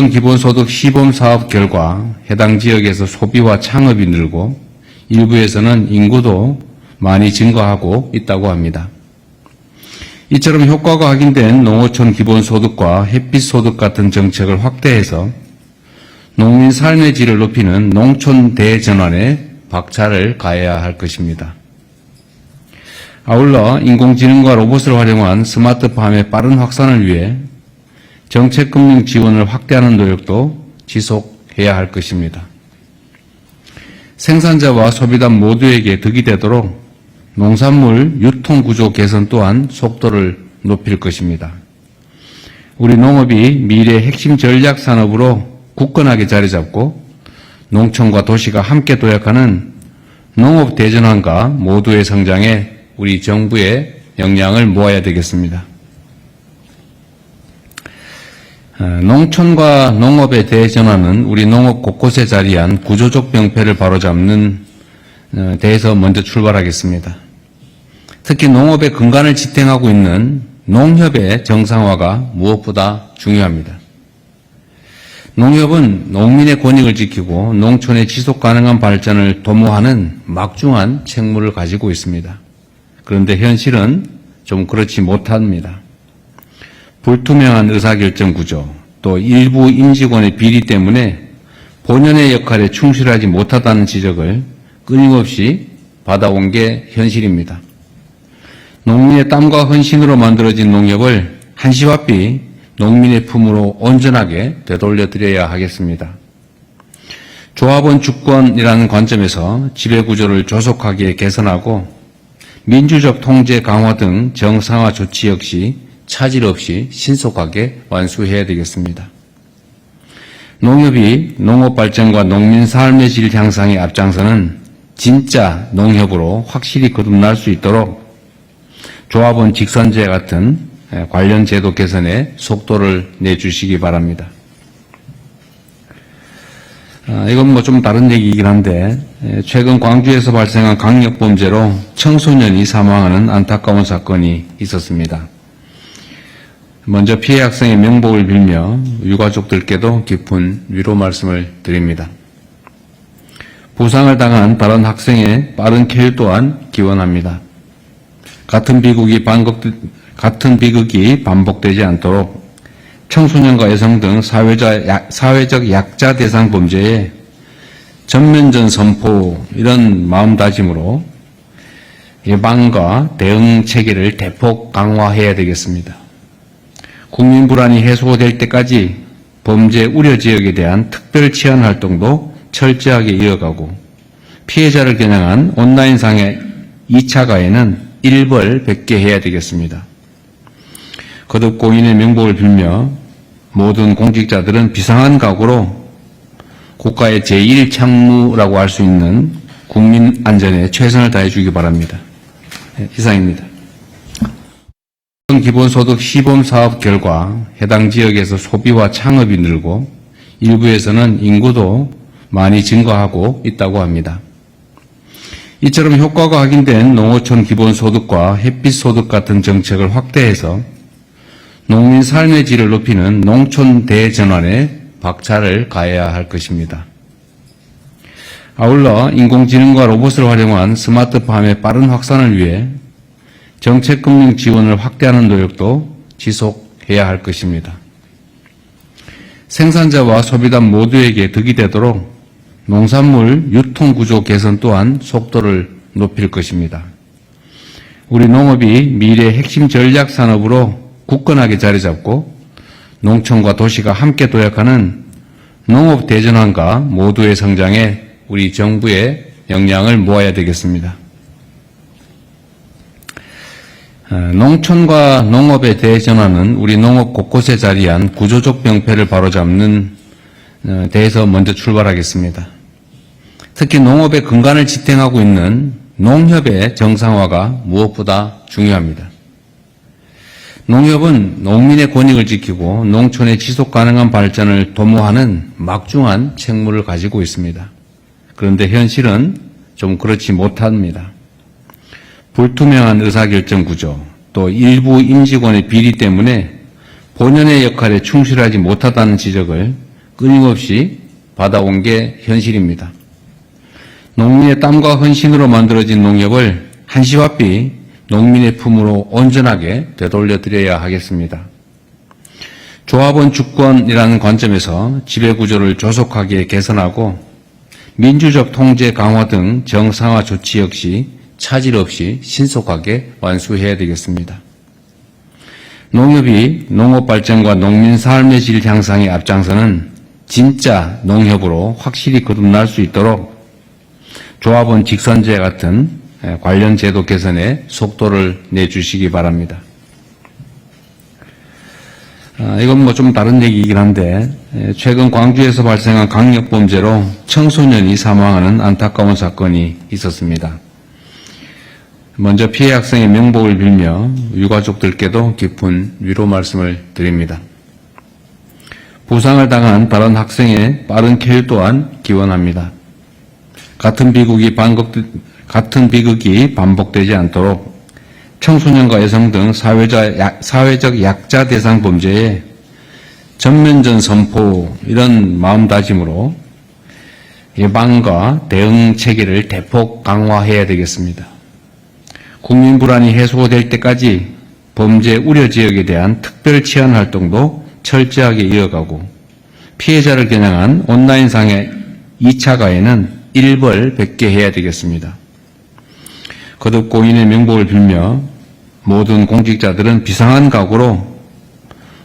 기본소득 시범사업 결과 해당 지역에서 소비와 창업이 늘고 일부에서는 인구도 많이 증가하고 있다고 합니다. 이처럼 효과가 확인된 농어촌 기본소득과 햇빛소득 같은 정책을 확대해서 농민 삶의 질을 높이는 농촌 대전환에 박차를 가해야 할 것입니다. 아울러 인공지능과 로봇을 활용한 스마트팜의 빠른 확산을 위해 정책금융 지원을 확대하는 노력도 지속해야 할 것입니다. 생산자와 소비단 모두에게 득이 되도록 농산물 유통구조 개선 또한 속도를 높일 것입니다. 우리 농업이 미래의 핵심 전략 산업으로 굳건하게 자리 잡고 농촌과 도시가 함께 도약하는 농업 대전환과 모두의 성장에 우리 정부의 역량을 모아야 되겠습니다. 농촌과 농업의 대전환은 우리 농업 곳곳에 자리한 구조적 병폐를 바로잡는 데에서 먼저 출발하겠습니다. 특히 농업의 근간을 지탱하고 있는 농협의 정상화가 무엇보다 중요합니다. 농협은 농민의 권익을 지키고 농촌의 지속 가능한 발전을 도모하는 막중한 책무를 가지고 있습니다. 그런데 현실은 좀 그렇지 못합니다. 불투명한 의사결정 구조, 또 일부 임직원의 비리 때문에 본연의 역할에 충실하지 못하다는 지적을 끊임없이 받아온 게 현실입니다. 농민의 땀과 헌신으로 만들어진 농협을 한시와비 농민의 품으로 온전하게 되돌려드려야 하겠습니다. 조합원 주권이라는 관점에서 지배구조를 조속하게 개선하고 민주적 통제 강화 등 정상화 조치 역시 차질 없이 신속하게 완수해야 되겠습니다. 농협이 농업 발전과 농민 삶의 질 향상에 앞장서는 진짜 농협으로 확실히 거듭날 수 있도록 조합원 직선제 같은 관련 제도 개선에 속도를 내주시기 바랍니다. 이건 뭐 좀 다른 얘기이긴 한데 최근 광주에서 발생한 강력범죄로 청소년이 사망하는 안타까운 사건이 있었습니다. 먼저 피해 학생의 명복을 빌며 유가족들께도 깊은 위로 말씀을 드립니다. 부상을 당한 다른 학생의 빠른 쾌유 또한 기원합니다. 같은 비극이 반복되지 않도록 청소년과 여성 등 사회적 약자 대상 범죄에 전면전 선포 이런 마음다짐으로 예방과 대응 체계를 대폭 강화해야 되겠습니다. 국민 불안이 해소될 때까지 범죄 우려 지역에 대한 특별 치안 활동도 철저하게 이어가고 피해자를 겨냥한 온라인상의 2차 가해는 일벌백계 해야 되겠습니다. 거듭 고인의 명복을 빌며 모든 공직자들은 비상한 각오로 국가의 제1창무라고 할 수 있는 국민 안전에 최선을 다해 주기 바랍니다. 이상입니다. 기본소득 시범사업 결과 해당 지역에서 소비와 창업이 늘고 일부에서는 인구도 많이 증가하고 있다고 합니다. 이처럼 효과가 확인된 농어촌 기본소득과 햇빛소득 같은 정책을 확대해서 농민 삶의 질을 높이는 농촌 대전환에 박차를 가해야 할 것입니다. 아울러 인공지능과 로봇을 활용한 스마트팜의 빠른 확산을 위해 정책금융 지원을 확대하는 노력도 지속해야 할 것입니다. 생산자와 소비단 모두에게 득이 되도록 농산물 유통구조 개선 또한 속도를 높일 것입니다. 우리 농업이 미래의 핵심 전략 산업으로 굳건하게 자리 잡고 농촌과 도시가 함께 도약하는 농업 대전환과 모두의 성장에 우리 정부의 역량을 모아야 되겠습니다. 농촌과 농업의 대전환은 우리 농업 곳곳에 자리한 구조적 병폐를 바로잡는 데에서 먼저 출발하겠습니다. 특히 농업의 근간을 지탱하고 있는 농협의 정상화가 무엇보다 중요합니다. 농협은 농민의 권익을 지키고 농촌의 지속 가능한 발전을 도모하는 막중한 책무를 가지고 있습니다. 그런데 현실은 좀 그렇지 못합니다. 불투명한 의사결정 구조, 또 일부 임직원의 비리 때문에 본연의 역할에 충실하지 못하다는 지적을 끊임없이 받아온 게 현실입니다. 농민의 땀과 헌신으로 만들어진 농협을 한시와비 농민의 품으로 온전하게 되돌려드려야 하겠습니다. 조합원 주권이라는 관점에서 지배구조를 조속하게 개선하고 민주적 통제 강화 등 정상화 조치 역시 차질 없이 신속하게 완수해야 되겠습니다. 농협이 농업 발전과 농민 삶의 질 향상에 앞장서는 진짜 농협으로 확실히 거듭날 수 있도록 조합원 직선제 같은 관련 제도 개선에 속도를 내주시기 바랍니다. 이건 뭐 좀 다른 얘기이긴 한데 최근 광주에서 발생한 강력범죄로 청소년이 사망하는 안타까운 사건이 있었습니다. 먼저 피해 학생의 명복을 빌며 유가족들께도 깊은 위로 말씀을 드립니다. 부상을 당한 다른 학생의 빠른 쾌유 또한 기원합니다. 같은 비극이 반복되지 않도록 청소년과 여성 등 사회적 약자 대상 범죄에 전면전 선포 이런 마음다짐으로 예방과 대응 체계를 대폭 강화해야 되겠습니다. 국민 불안이 해소될 때까지 범죄 우려 지역에 대한 특별 치안 활동도 철저하게 이어가고 피해자를 겨냥한 온라인상의 2차 가해는 일벌백계 해야 되겠습니다. 거듭 고인의 명복을 빌며 모든 공직자들은 비상한 각오로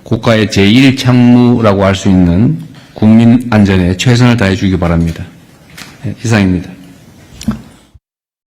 국가의 제1창무라고 할 수 있는 국민 안전에 최선을 다해 주기 바랍니다. 이상입니다.